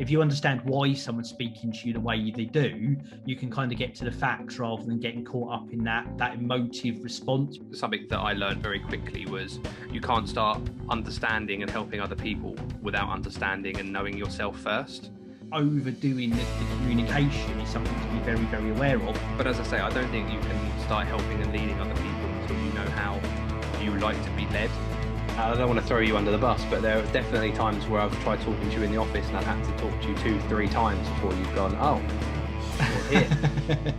if you understand why someone's speaking to you the way they do, you can kind of get to the facts rather than getting caught up in that emotive response. Something that I learned very quickly was you can't start understanding and helping other people without understanding and knowing yourself first. Overdoing the communication is something to be very, very aware of. But as I say, I don't think you can start helping and leading other people until you know how you like to be led. I don't want to throw you under the bus, but there are definitely times where I've tried talking to you in the office and I've had to talk to you 2-3 times before you've gone, oh, you're here.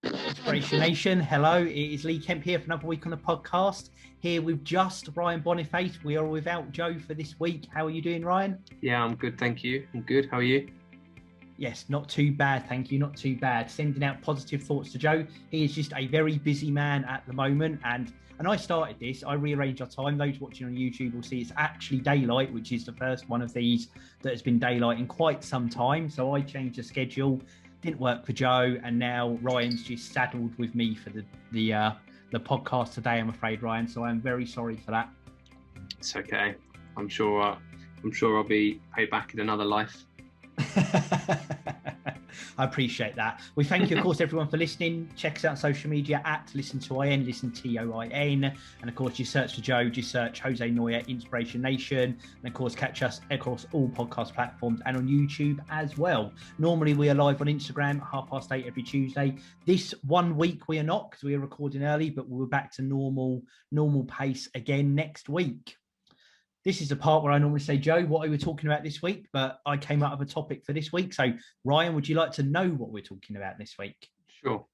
InspirationNation, hello, it is Lee Kemp here for another week on the podcast. Here with just Ryan Boniface. We are without Joe for this week. How are you doing, Ryan? Yeah, I'm good, thank you. I'm good, how are you? Yes, not too bad, thank you, not too bad. Sending out positive thoughts to Joe. He is just a very busy man at the moment, and I started this, I rearranged our time. Those watching on YouTube will see it's actually daylight, which is the first one of these that has been daylight in quite some time. So I changed the schedule, didn't work for Joe, and now Ryan's just saddled with me for the podcast today, I'm afraid, Ryan. So I'm very sorry for that. It's okay. I'm sure I'll be paid back in another life. I appreciate that. We thank you, of course, everyone for listening. Check us out on social media at ListenToIN, ListenToIN. And of course, you search for Joe, just search Jose Noya-Inspiration. And of course, catch us across all podcast platforms and on YouTube as well. Normally, we are live on Instagram at 8:30 every Tuesday. This 1 week we are not, because we are recording early, but we're back to normal pace again next week. This is the part where I normally say, Joe, what are we talking about this week? But I came up with a topic for this week. So, Ryan, would you like to know what we're talking about this week? Sure.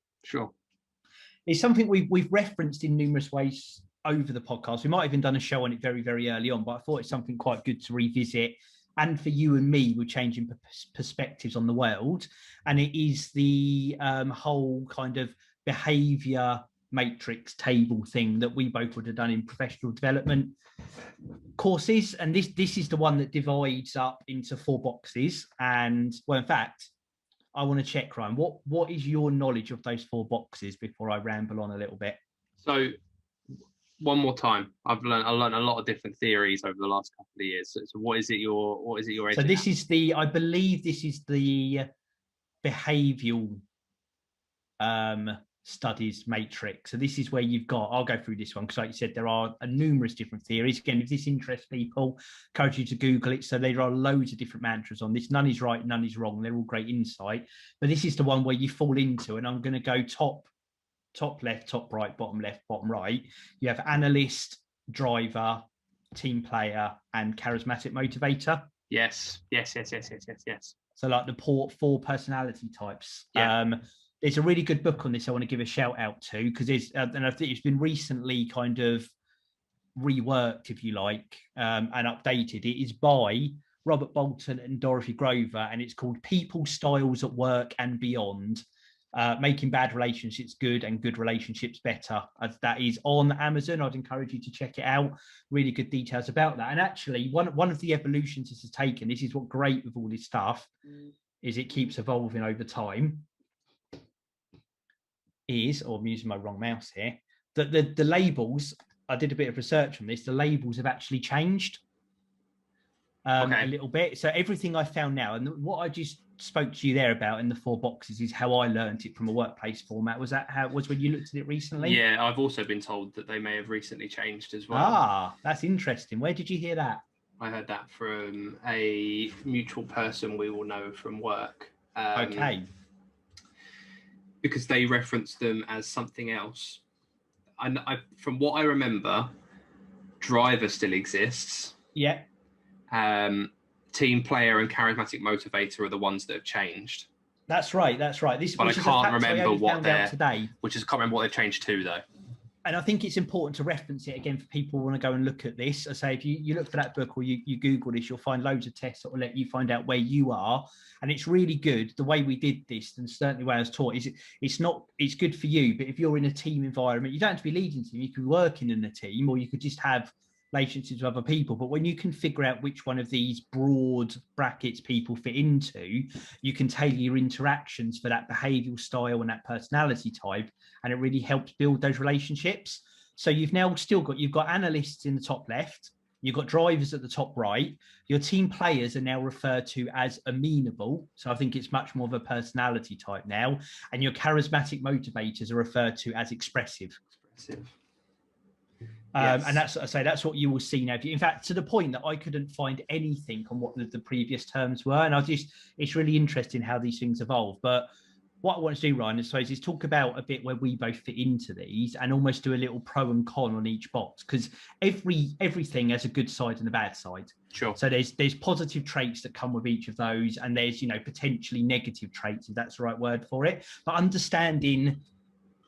It's something we've referenced in numerous ways over the podcast. We might have even done a show on it very, very early on, but I thought it's something quite good to revisit. And for you and me, we're changing perspectives on the world. And it is the whole kind of behavior matrix table thing that we both would have done in professional development courses, and this is the one that divides up into 4 boxes. And well, in fact, I want to check, Ryan, what is your knowledge of those 4 boxes before I ramble on a little bit? So one more time, I learned a lot of different theories over the last couple of years. So what is it you're so this is I believe this is the behavioural studies matrix. So this is where you've got, I'll go through this one because like you said, there are numerous different theories. Again, if this interests people, I encourage you to Google it. So there are loads of different mantras on this. None is right, none is wrong. They're all great insight. But this is the one where you fall into, and I'm going to go top left, top right, bottom left, bottom right. You have analyst, driver, team player, and charismatic motivator. Yes. So like the 4 personality types. Yeah. There's a really good book on this I want to give a shout out to, because it's and I think it's been recently kind of reworked, if you like, and updated. It is by Robert Bolton and Dorothy Grover, and it's called People, Styles at Work and Beyond, Making Bad Relationships Good and Good Relationships Better. That is on Amazon. I'd encourage you to check it out. Really good details about that. And actually, one of the evolutions this has taken, this is what's great with all this stuff, is it keeps evolving over time. I'm using my wrong mouse here, that the labels, I did a bit of research on this, the labels have actually changed a little bit. So everything I found now, and what I just spoke to you there about in the 4 boxes, is how I learned it from a workplace format. Was that how it was when you looked at it recently? Yeah, I've also been told that they may have recently changed as well. Ah, that's interesting. Where did you hear that? I heard that from a mutual person we all know from work. Okay. Because they reference them as something else. And from what I remember, driver still exists. Yeah. Team player and charismatic motivator are the ones that have changed. That's right. But I can't remember what they've changed to, though. And I think it's important to reference it again for people who want to go and look at this. I say, if you look for that book or you Google this, you'll find loads of tests that will let you find out where you are. And it's really good. The way we did this, and certainly the way I was taught, is it's good for you. But if you're in a team environment, you don't have to be leading team. You could be working in a team, or you could just have relationships with other people. But when you can figure out which one of these broad brackets people fit into, you can tailor your interactions for that behavioral style and that personality type, and it really helps build those relationships. So you've got analysts in the top left, You've got drivers at the top right. Your team players are now referred to as amenable. So I think it's much more of a personality type now. And your charismatic motivators are referred to as expressive. Yes. And that's what you will see now. In fact, to the point that I couldn't find anything on what the previous terms were. And it's really interesting how these things evolve. But what I want to do, Ryan, I suppose, is talk about a bit where we both fit into these and almost do a little pro and con on each box, because everything has a good side and a bad side. Sure. So there's positive traits that come with each of those, and there's, potentially negative traits, if that's the right word for it. But understanding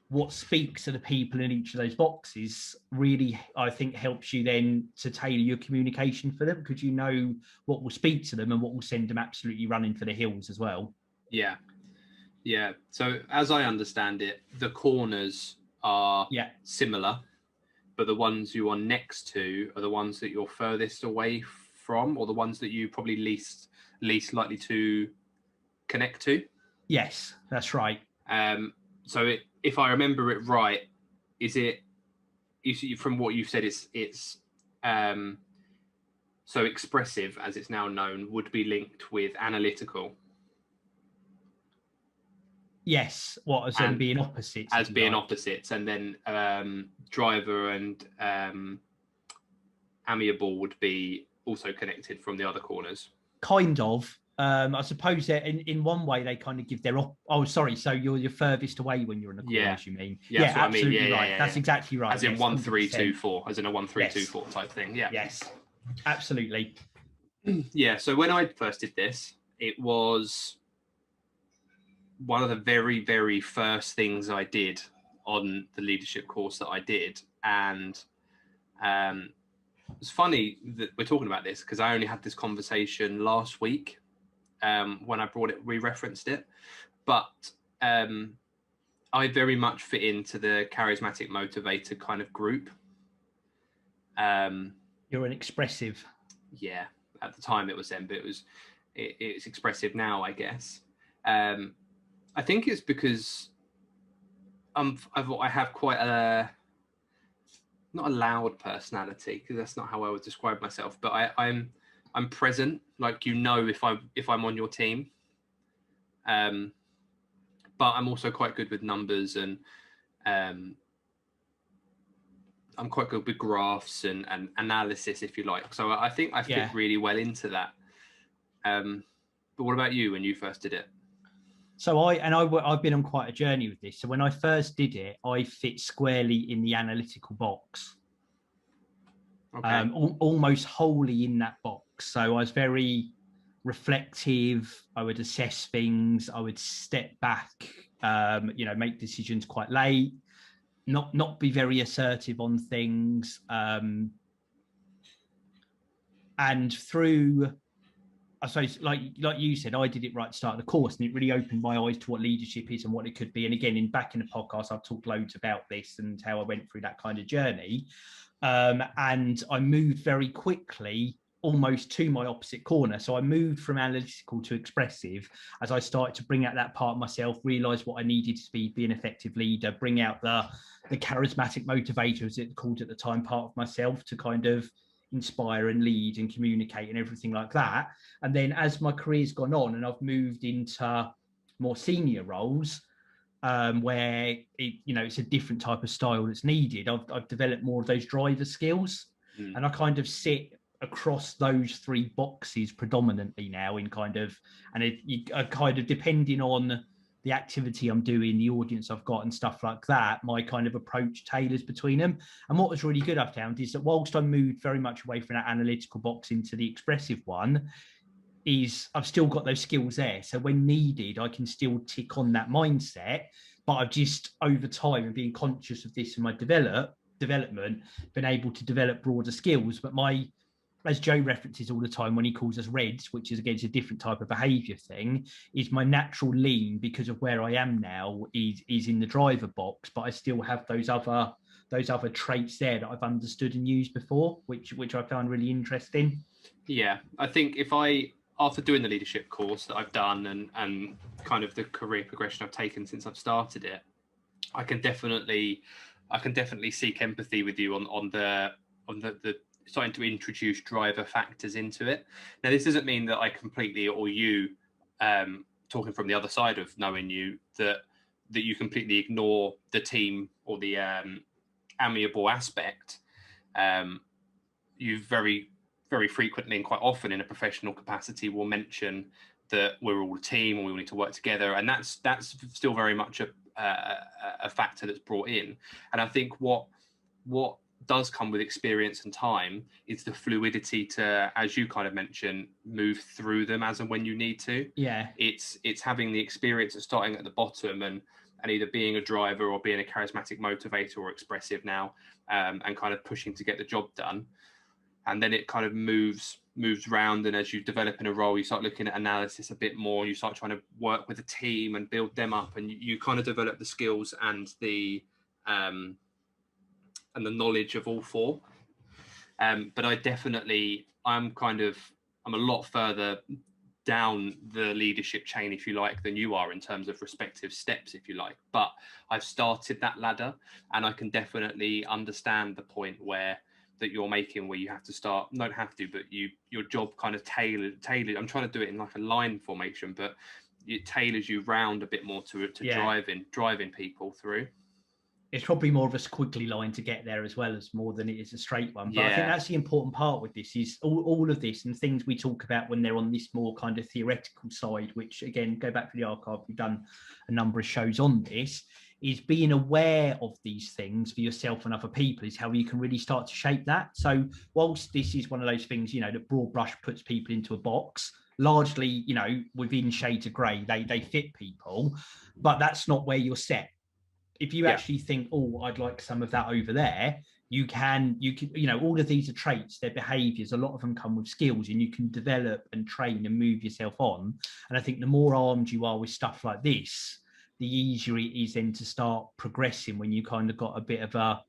what speaks to the people in each of those boxes really, I think, helps you then to tailor your communication for them, because you know what will speak to them and what will send them absolutely running for the hills as well. Yeah. Yeah. So as I understand it, the corners are similar, but the ones you are next to are the ones that you're furthest away from, or the ones that you probably least likely to connect to. Yes, that's right. So if I remember it right, from what you've said, it's so expressive, as it's now known, would be linked with analytical. Yes, as in being opposites. As being opposites, and then driver and amiable would be also connected from the other corners. Kind of. I suppose that in one way they kind of give their so you're furthest away when you're in the corners, you mean? Yeah, absolutely I mean. right. That's exactly right. As in 1 3 2 4, as in a 1 3 2 4 type thing. Yeah. Yes, absolutely. Yeah. So when I first did this, it was one of the very, very first things I did on the leadership course that I did. And it's funny that we're talking about this, because I only had this conversation last week when I we referenced it. But I very much fit into the charismatic motivator kind of group. You're an expressive. Yeah, at the time it was them, but it's expressive now, I guess. I think it's because I have quite not a loud personality, because that's not how I would describe myself, but I'm present, like, if I'm on your team, but I'm also quite good with numbers, and I'm quite good with graphs and analysis, if you like. So I think I fit really well into that. But what about you when you first did it? So I've been on quite a journey with this. So when I first did it, I fit squarely in the analytical box. Okay. Almost wholly in that box. So I was very reflective. I would assess things. I would step back, make decisions quite late, not be very assertive on things. And through, I suppose, like you said, I did it right at the start of the course, and it really opened my eyes to what leadership is and what it could be. And again, back in the podcast, I've talked loads about this and how I went through that kind of journey. And I moved very quickly almost to my opposite corner. So I moved from analytical to expressive as I started to bring out that part of myself, realize what I needed to be an effective leader, bring out the charismatic motivator, as it called at the time, part of myself, to kind of inspire and lead and communicate and everything like that. And then as my career's gone on and I've moved into more senior roles, where it's a different type of style that's needed, I've developed more of those driver skills. And I kind of sit across those three boxes predominantly now, in kind of, and kind of depending on the activity I'm doing, the audience I've got and stuff like that, my kind of approach tailors between them. And what was really good, I've found, is that whilst I moved very much away from that analytical box into the expressive one, is I've still got those skills there. So when needed, I can still tick on that mindset, but I've just, over time, and being conscious of this in my development, been able to develop broader skills. But as Joe references all the time when he calls us reds, which is against a different type of behavior thing, is my natural lean, because of where I am now, is in the driver box, but I still have those other traits there that I've understood and used before, which I found really interesting. Yeah, I think after doing the leadership course that I've done and kind of the career progression I've taken since I've started it, I can definitely seek empathy with you on the starting to introduce driver factors into it. Now, this doesn't mean that I completely, or you, talking from the other side of knowing you, that you completely ignore the team or the amiable aspect. You very, very frequently and quite often in a professional capacity will mention that we're all a team and we all need to work together, and that's still very much a factor that's brought in. And I think what does come with experience and time is the fluidity to, as you kind of mentioned, move through them as and when you need to. Yeah, it's having the experience of starting at the bottom and either being a driver or being a charismatic motivator or expressive now, and kind of pushing to get the job done. And then it kind of moves around, and as you develop in a role, you start looking at analysis a bit more. You start trying to work with a team and build them up, and you kind of develop the skills and the knowledge of all four. But I'm a lot further down the leadership chain, if you like, than you are in terms of respective steps, if you like. But I've started that ladder, and I can definitely understand the point that you're making, where you have to start, not have to, but your job kind of tailored. I'm trying to do it in like a line formation, but it tailors you round a bit more to driving people through. It's probably more of a squiggly line to get there as well, as more than it is a straight one. But I think that's the important part with this, is all of this and things we talk about when they're on this more kind of theoretical side, which again, go back to the archive, we've done a number of shows on this, is being aware of these things for yourself and other people is how you can really start to shape that. So whilst this is one of those things, that broad brush puts people into a box, largely, within shades of grey, they fit people, but that's not where you're set. If you actually think, oh, I'd like some of that over there, you can, all of these are traits, they're behaviors. A lot of them come with skills, and you can develop and train and move yourself on. And I think the more armed you are with stuff like this, the easier it is then to start progressing when you kind of got a bit of a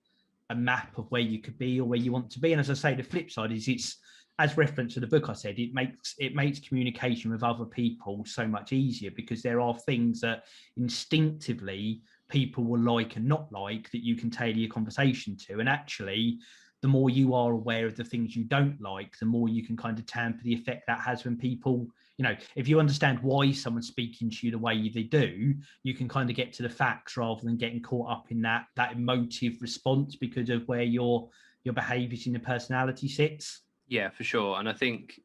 map of where you could be or where you want to be. And as I say, the flip side is, it's, as reference to the book I said, it makes communication with other people so much easier, because there are things that instinctively people will like and not like that you can tailor your conversation to. And actually, the more you are aware of the things you don't like, the more you can kind of tamper the effect that has when people, if you understand why someone's speaking to you the way they do, you can kind of get to the facts rather than getting caught up in that emotive response because of where your behaviors in the personality sits. Yeah, for sure. And I think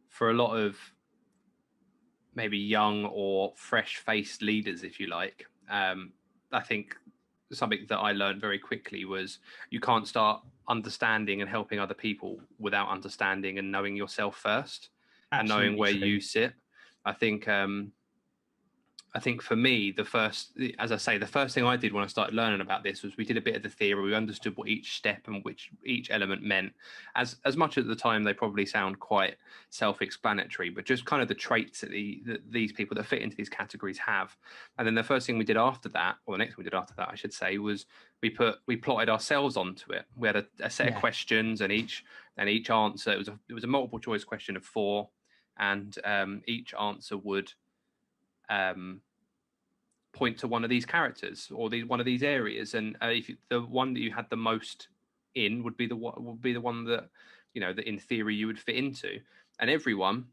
for a lot of maybe young or fresh-faced leaders, if you like, I think something that I learned very quickly was you can't start understanding and helping other people without understanding and knowing yourself first. Absolutely. And knowing where you sit. I think for me, the first thing I did when I started learning about this was we did a bit of the theory. We understood what each step and which each element meant. As much at the time, they probably sound quite self-explanatory, but just kind of the traits that these people that fit into these categories have. And then the first thing we did after that, or the next thing we did after that, I should say, was we plotted ourselves onto it. We had a set of questions, and each answer, it was a multiple choice question of 4, and each answer would point to one of these characters or one of these areas, and if the one that you had the most in would be the one that that in theory you would fit into. And everyone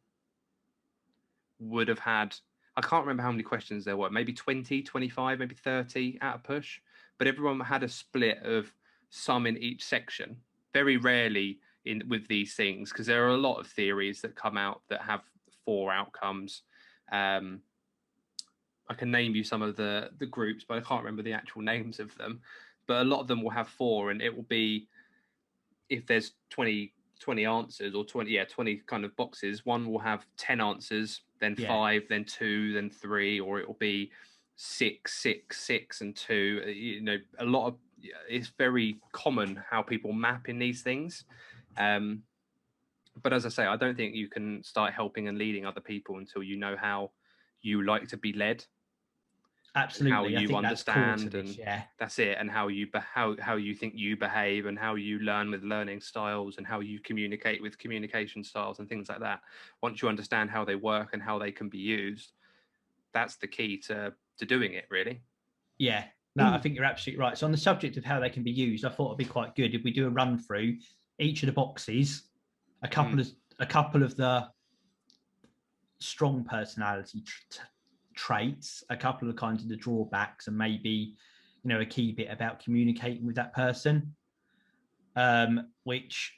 would have had, I can't remember how many questions there were, maybe 20, 25, maybe 30 at a push, but everyone had a split of some in each section. Very rarely with these things, because there are a lot of theories that come out that have 4 outcomes. I can name you some of the groups, but I can't remember the actual names of them. But a lot of them will have 4, and it will be, if there's 20 answers or 20 kind of boxes, one will have 10 answers, then 5, then 2, then 3, or it will be 6, 6, 6, and 2. A lot of, it's very common how people map in these things. But as I say, I don't think you can start helping and leading other people until you know how you like to be led. Absolutely. How you understand, this, and that's it, and how you think you behave, and how you learn with learning styles, and how you communicate with communication styles and things like that. Once you understand how they work and how they can be used, that's the key to doing it, really. Yeah, No, I think you're absolutely right. So on the subject of how they can be used, I thought it'd be quite good if we do a run through each of the boxes, a couple of the strong personality traits, a couple of kinds of the drawbacks, and maybe, you know, a key bit about communicating with that person. Which,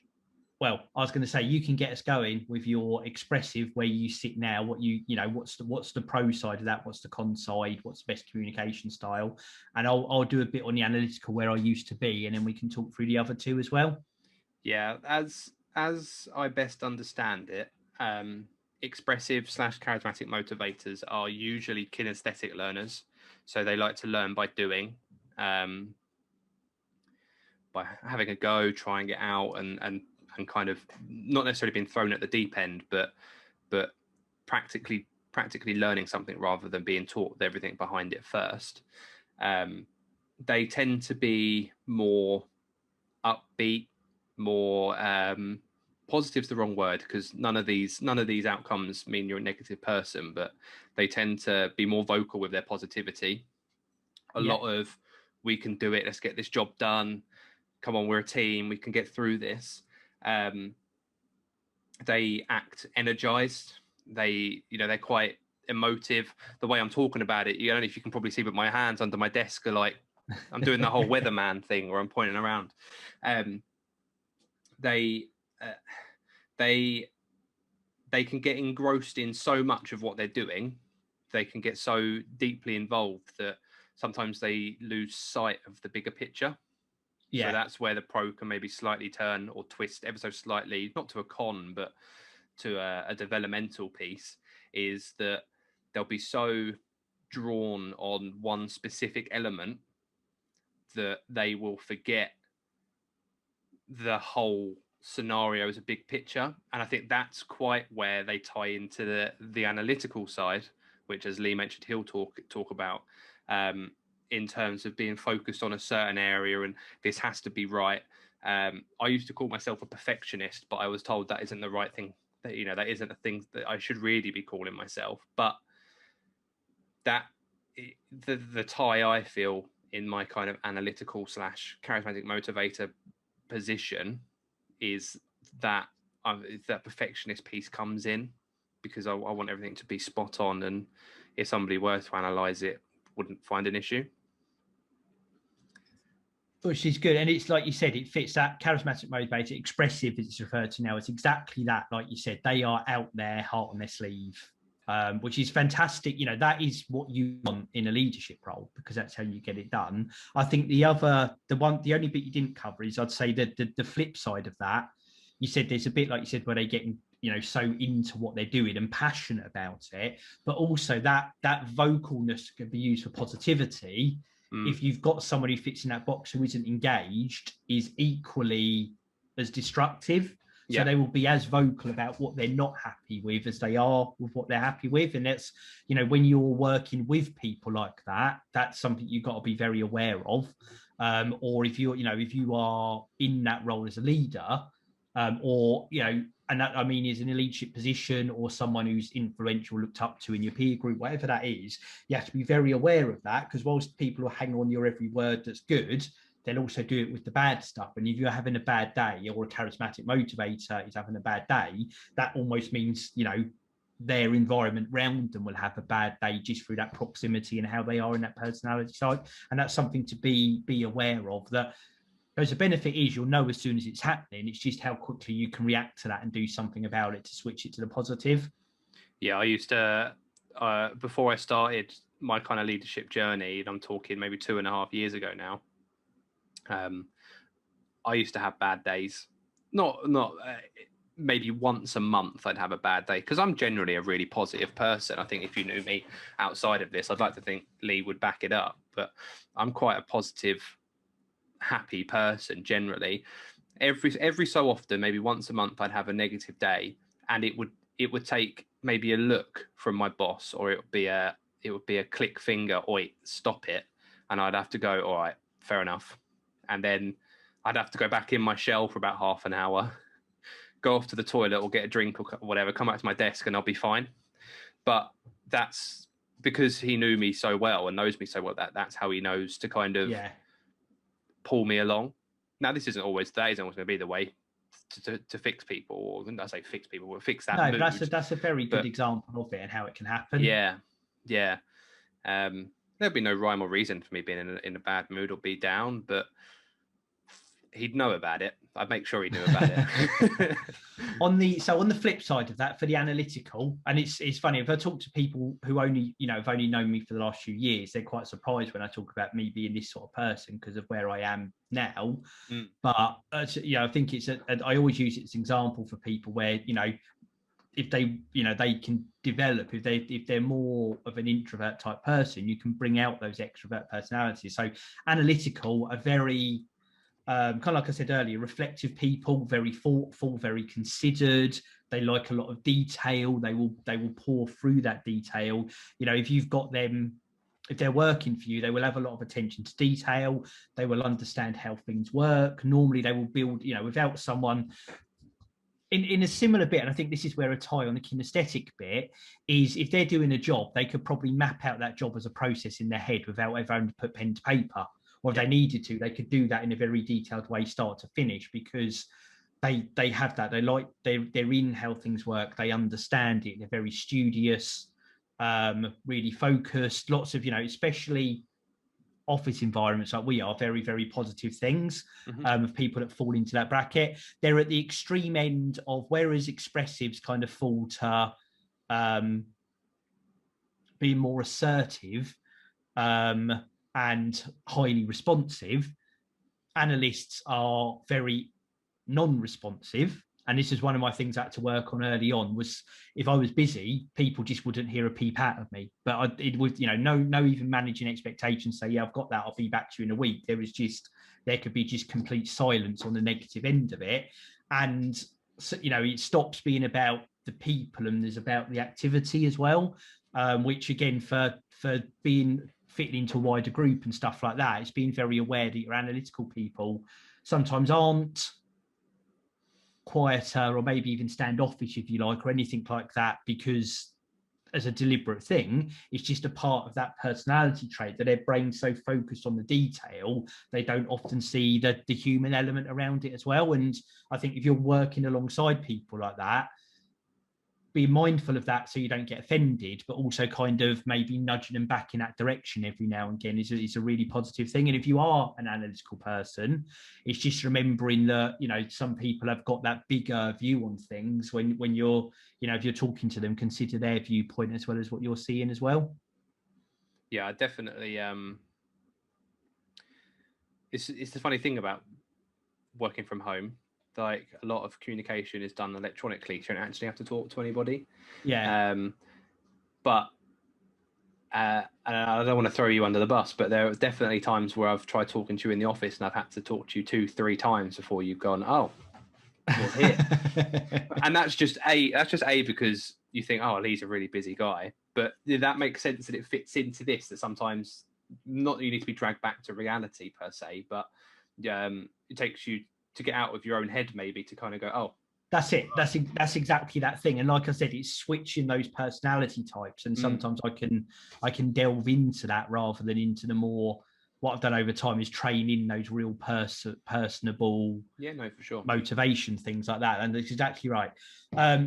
well, I was going to say, you can get us going with your expressive, where you sit now. What you know, what's the pro side of that? What's the con side? What's the best communication style? And I'll do a bit on the analytical where I used to be, and then we can talk through the other two as well. Yeah, as I best understand it, expressive / charismatic motivators are usually kinesthetic learners, so they like to learn by doing, by having a go, trying it out, and kind of not necessarily being thrown at the deep end, but practically learning something rather than being taught everything behind it first. They tend to be more upbeat, more positive's the wrong word, because none of these outcomes mean you're a negative person, but they tend to be more vocal with their positivity. A lot of, we can do it, let's get this job done, come on, we're a team, we can get through this. They act energized. They're quite emotive. The way I'm talking about it, I don't know if you can probably see, but my hands under my desk are like, I'm doing the whole weatherman thing where I'm pointing around. They can get engrossed in so much of what they're doing. They can get so deeply involved that sometimes they lose sight of the bigger picture. So that's where the pro can maybe slightly turn or twist ever so slightly, not to a con, but to a developmental piece, is that they'll be so drawn on one specific element that they will forget the whole scenario as a big picture. And I think that's quite where they tie into the analytical side, which, as Lee mentioned, he'll talk about, in terms of being focused on a certain area and this has to be right. I used to call myself a perfectionist, but I was told that isn't the right thing. That isn't a thing that I should really be calling myself. But that the tie I feel in my kind of analytical / charismatic motivator position is that that perfectionist piece comes in, because I want everything to be spot on, and if somebody were to analyze it, wouldn't find an issue. Which is good. And it's like you said, it fits that charismatic motivator. Expressive, as it's referred to now, it's exactly that. Like you said, they are out there, heart on their sleeve, which is fantastic. That is what you want in a leadership role, because that's how you get it done. I think the only bit you didn't cover is, I'd say that the flip side of that, you said there's a bit, like you said, where they get so into what they're doing and passionate about it, but also that vocalness can be used for positivity. If you've got someone who fits in that box who isn't engaged, is equally as destructive. So they will be as vocal about what they're not happy with as they are with what they're happy with. And that's, when you're working with people like that, that's something you've got to be very aware of. Or if if you are in that role as a leader, and that, I mean, is in a leadership position or someone who's influential, looked up to in your peer group, whatever that is, you have to be very aware of that, because whilst people will hang on your every word that's good, they'll also do it with the bad stuff. And if you're having a bad day, or a charismatic motivator is having a bad day, that almost means, their environment around them will have a bad day just through that proximity and how they are in that personality side. And that's something to be aware of, that because the benefit is you'll know as soon as it's happening. It's just how quickly you can react to that and do something about it to switch it to the positive. Yeah, I used to, before I started my kind of leadership journey, and I'm talking maybe 2.5 years ago now, I used to have bad days. Not maybe once a month I'd have a bad day, because I'm generally a really positive person. I think if you knew me outside of this, I'd like to think Lee would back it up, but I'm quite a positive, happy person generally. Every so often, maybe once a month, I'd have a negative day, and it would take maybe a look from my boss, or it would be a click finger, oi, stop it, and I'd have to go, all right, fair enough, and then I'd have to go back in my shell for about half an hour, go off to the toilet or get a drink or whatever, come back to my desk, and I'll be fine. But that's because he knew me so well and knows me so well, that's how he knows to kind of pull me along. Now, this isn't always always going to be the way to fix people, or I say fix people, but fix that mood. But that's a very good example of it and how it can happen. Yeah. There'd be no rhyme or reason for me being in a bad mood or be down, but he'd know about it. I'd make sure he knew about it. On the flip side of that, for the analytical, and it's funny, if I talk to people who have only known me for the last few years, they're quite surprised when I talk about me being this sort of person because of where I am now. But I think I always use it as an example for people where, if they can develop, if they're more of an introvert type person, you can bring out those extrovert personalities. So analytical are very kind of like I said earlier, reflective people, very thoughtful, very considered. They like a lot of detail. They will pour through that detail. If you've got them, if they're working for you, they will have a lot of attention to detail. They will understand how things work. Normally they will build, without someone in a similar bit, and I think this is where a tie on the kinesthetic bit is, if they're doing a job, they could probably map out that job as a process in their head without ever having to put pen to paper. Or if they needed to, they could do that in a very detailed way, start to finish, because they have that. They're in how things work. They understand it. They're very studious, really focused. Lots of, especially office environments like we are, very, very positive things of people that fall into that bracket. They're at the extreme end of, whereas expressives kind of fall to being more assertive, and highly responsive, analysts are very non-responsive. And this is one of my things I had to work on early on, was if I was busy, people just wouldn't hear a peep out of me. But it would, no even managing expectations, say, yeah, I've got that, I'll be back to you in a week. There could be just complete silence on the negative end of it. And, so, it stops being about the people and there's about the activity as well, which again, for being fitting into a wider group and stuff like that, it's being very aware that your analytical people sometimes aren't quieter or maybe even standoffish, if you like, or anything like that, because as a deliberate thing, it's just a part of that personality trait that their brain's so focused on the detail, they don't often see the human element around it as well. And I think if you're working alongside people like that, be mindful of that so you don't get offended, but also kind of maybe nudging them back in that direction every now and again is a really positive thing. And if you are an analytical person, it's just remembering that, some people have got that bigger view on things. When you're, if you're talking to them, consider their viewpoint as well as what you're seeing as well. Yeah, definitely. It's the funny thing about working from home. Like, a lot of communication is done electronically, so you don't actually have to talk to anybody. But and I don't want to throw you under the bus, but there are definitely times where I've tried talking to you in the office and I've had to talk to you 2-3 times before you've gone, oh, you're here. And that's just because you think, oh, Lee's a really busy guy. But that makes sense that it fits into this, that sometimes not that you need to be dragged back to reality per se, but it takes you to get out of your own head, maybe, to kind of go, oh, that's it. That's exactly that thing. And like I said, it's switching those personality types. And sometimes I can delve into that rather than into the more, what I've done over time is training those real personable, for sure, motivation, things like that. And that's exactly right.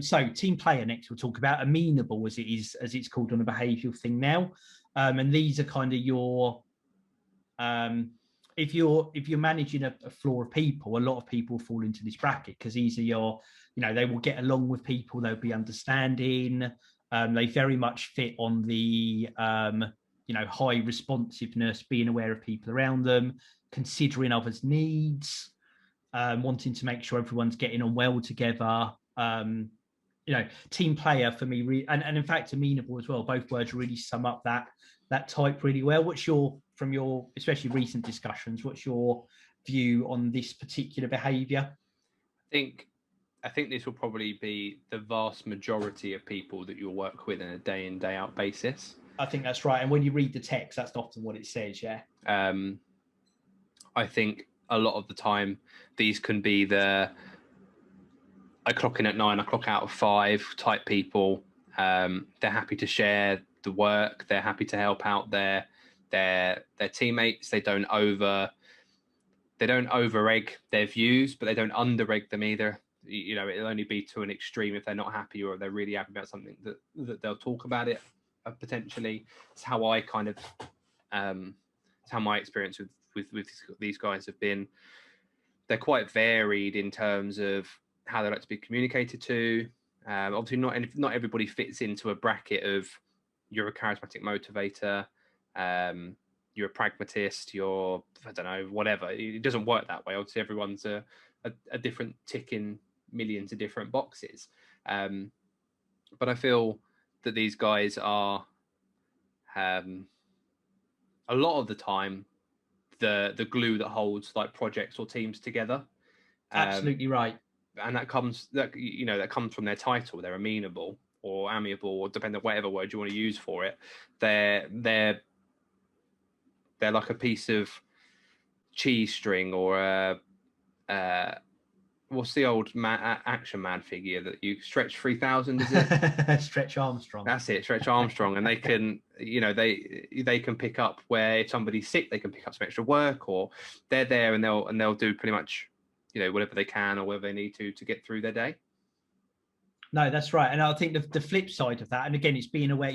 So team player next, we'll talk about amenable, as it's called on a behavioural thing now. And these are kind of your if you're managing a floor of people, a lot of people fall into this bracket because these are your, they will get along with people, they'll be understanding. They very much fit on the, high responsiveness, being aware of people around them, considering others' needs, wanting to make sure everyone's getting on well together. Team player for me, and in fact, amenable as well. Both words really sum up that type really well. From your especially recent discussions, what's your view on this particular behaviour? I think this will probably be the vast majority of people that you'll work with on a day in, day out basis. I think that's right. And when you read the text, that's often what it says, yeah. I think a lot of the time these can be I clock in at 9, I clock out at 5 type people. They're happy to share the work. They're happy to help out their teammates. They don't over egg their views, but they don't under egg them either. You know, it'll only be to an extreme if they're not happy, or if they're really happy about something that they'll talk about it potentially. It's how I kind of it's how my experience with these guys have been. They're quite varied in terms of how they like to be communicated to. Obviously, not everybody fits into a bracket of you're a charismatic motivator, you're a pragmatist, you're, I don't know, whatever. It doesn't work that way. Obviously, everyone's a different tick in millions of different boxes. But I feel that these guys are, a lot of the time, the glue that holds like projects or teams together. Absolutely right. And that comes from their title. They're amenable or amiable, or depending on whatever word you want to use for it. They're like a piece of cheese string, or what's the old Action Man figure that you stretch 3000? Is it Stretch Armstrong? That's it, Stretch Armstrong. And they can, they can pick up where if somebody's sick, they can pick up some extra work, or they're there and they'll do pretty much, whatever they can or whatever they need to get through their day. No, that's right. And I think the flip side of that, and again, it's being aware,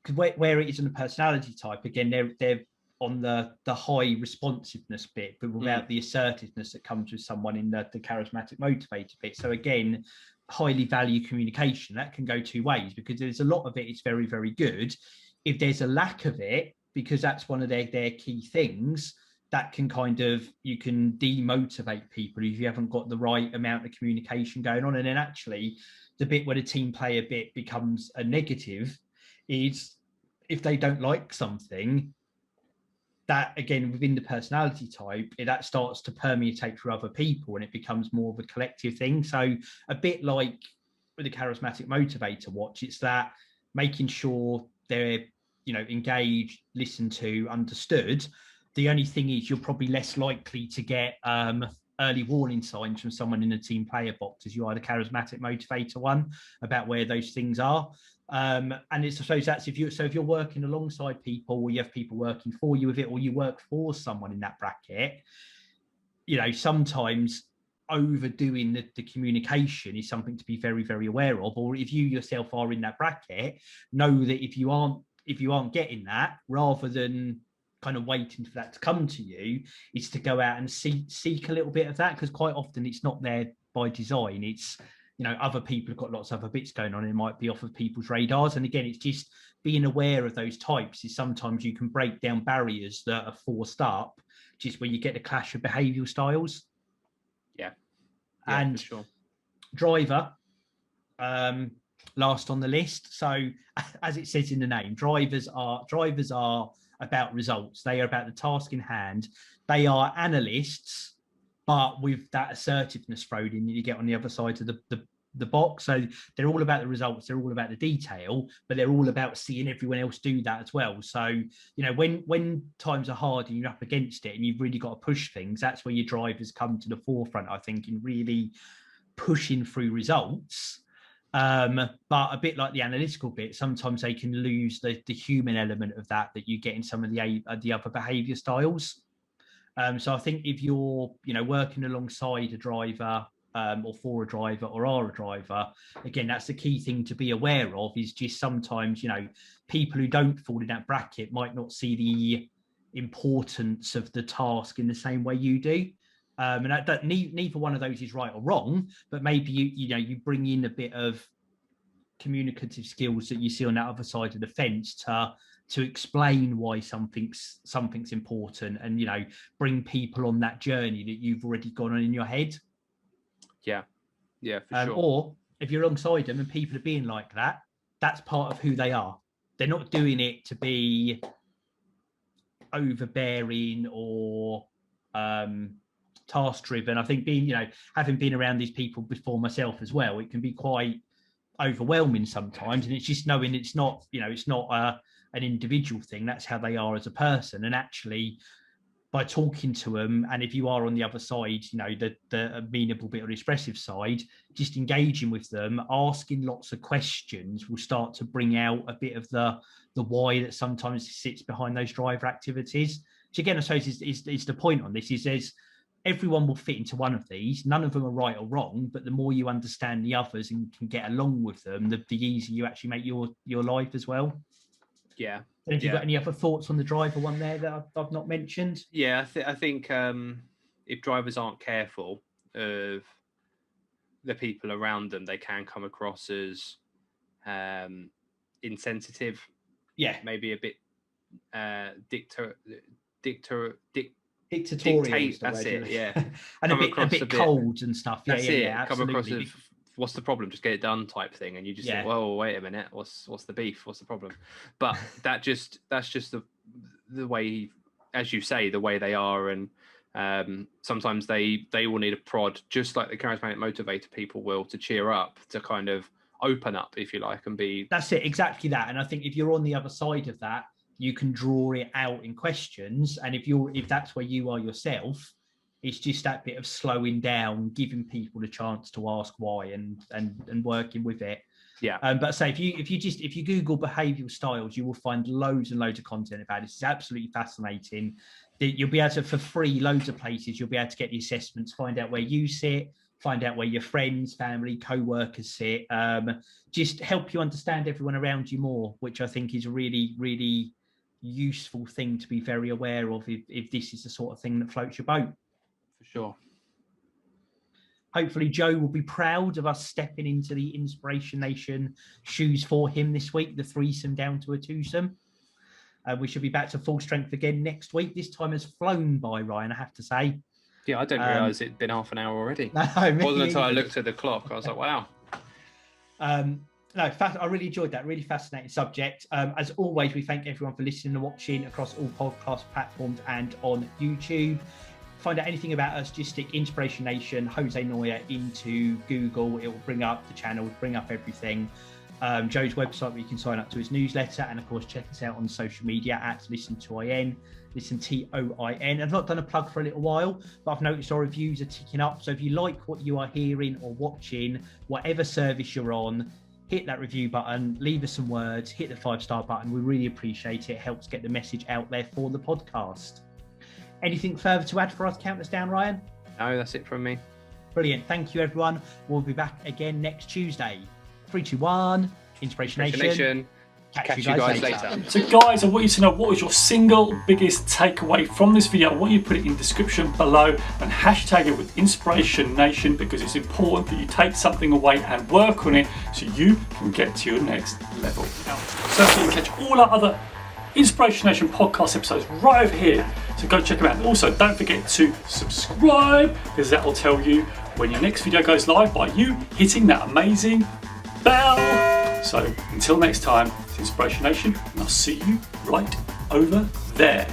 because where it is in the personality type, again, they're on the high responsiveness bit, but without the assertiveness that comes with someone in the charismatic motivator bit. So again, highly value communication. That can go two ways, because there's a lot of it, it's very, very good. If there's a lack of it, because that's one of their key things, that can you can demotivate people if you haven't got the right amount of communication going on. And then actually the bit where the team player bit becomes a negative is if they don't like something, that again, within the personality type, that starts to permeate through other people, and it becomes more of a collective thing. So a bit like with the charismatic motivator watch, it's that making sure they're, engaged, listened to, understood. The only thing is you're probably less likely to get early warning signs from someone in the team player box as you are the charismatic motivator one about where those things are. And it's, I suppose that's if you're working alongside people, or you have people working for you with it, or you work for someone in that bracket, sometimes overdoing the communication is something to be very, very aware of. Or if you yourself are in that bracket, know that if you aren't getting that, rather than kind of waiting for that to come to you, is to go out and seek a little bit of that, because quite often it's not there by design. It's, other people have got lots of other bits going on. It might be off of people's radars. And again, it's just being aware of those types. Is sometimes you can break down barriers that are forced up, just where you get the clash of behavioural styles. Yeah, and for sure. Driver, last on the list. So as it says in the name, drivers are about results. They are about the task in hand. They are analysts, but with that assertiveness thrown in that you get on the other side of the box. So they're all about the results. They're all about the detail, but they're all about seeing everyone else do that as well. So, when times are hard and you're up against it and you've really got to push things, that's where your drivers come to the forefront, I think, in really pushing through results. But a bit like the analytical bit, sometimes they can lose the human element of that you get in some of the other behavior styles. So I think if you're, working alongside a driver, or for a driver, or are a driver, again, that's the key thing to be aware of, is just sometimes, people who don't fall in that bracket might not see the importance of the task in the same way you do. And that neither one of those is right or wrong, but maybe you bring in a bit of communicative skills that you see on that other side of the fence to explain why something's important, and bring people on that journey that you've already gone on in your head. Yeah, for sure. Or if you're alongside them and people are being like that, that's part of who they are. They're not doing it to be overbearing or task driven. I think having been around these people before myself as well, it can be quite overwhelming sometimes, and it's just knowing it's not an individual thing. That's how they are as a person, and actually by talking to them. And if you are on the other side, you know, the amenable bit or the expressive side, just engaging with them, asking lots of questions will start to bring out a bit of the why that sometimes sits behind those driver activities. Which again, I suppose is the point on this, is everyone will fit into one of these. None of them are right or wrong, but the more you understand the others and can get along with them, the easier you actually make your life as well. Yeah. And have you got any other thoughts on the driver one there that I've not mentioned? Yeah, I think if drivers aren't careful of the people around them, they can come across as insensitive. Yeah, maybe a bit dictatorial. That's it. Yeah, and a bit cold and stuff. Yeah, yeah, absolutely. Come across as, what's the problem? Just get it done type thing, and you just think, well, wait a minute, what's the beef? What's the problem? But that's just the way, as you say, the way they are, and sometimes they will need a prod, just like the charismatic motivator people will, to cheer up, to kind of open up, if you like, and be. That's it, exactly that. And I think if you're on the other side of that, you can draw it out in questions, and if that's where you are yourself, it's just that bit of slowing down, giving people a chance to ask why, and working with it. Yeah. But say if you Google behavioural styles, you will find loads and loads of content about it. It's absolutely fascinating. You'll be able to, for free, loads of places, you'll be able to get the assessments, find out where you sit, find out where your friends, family, co-workers sit. Just help you understand everyone around you more, which I think is a really, really useful thing to be very aware of if this is the sort of thing that floats your boat. For sure. Hopefully Joe will be proud of us stepping into the Inspiration Nation shoes for him this week, the threesome down to a twosome. We should be back to full strength again next week. This time has flown by, Ryan, I have to say. Yeah, I didn't realise it'd been half an hour already. No, it wasn't until I looked at the clock. I was like, wow. I really enjoyed that. Really fascinating subject. As always, we thank everyone for listening and watching across all podcast platforms and on YouTube. Find out anything about us, just stick Inspiration Nation, Jose Noya into Google. It will bring up the channel, bring up everything. Joe's website where you can sign up to his newsletter, and of course check us out on social media at ListenToIN, ListenToIN. I've not done a plug for a little while, but I've noticed our reviews are ticking up. So if you like what you are hearing or watching, whatever service you're on, hit that review button, leave us some words, hit the 5-star button. We really appreciate it. It helps get the message out there for the podcast. Anything further to add for us? Count us down, Ryan? No, that's it from me. Brilliant. Thank you, everyone. We'll be back again next Tuesday. 3, 2, 1. Inspiration Nation. Catch you guys later. So guys, I want you to know, what was your single biggest takeaway from this video. I want you to put it in the description below and hashtag it with Inspiration Nation, because it's important that you take something away and work on it so you can get to your next level. So you can catch all our other Inspiration Nation podcast episodes right over here. So go check them out. Also, don't forget to subscribe, because that will tell you when your next video goes live by you hitting that amazing bell. So until next time, it's Inspiration Nation, and I'll see you right over there.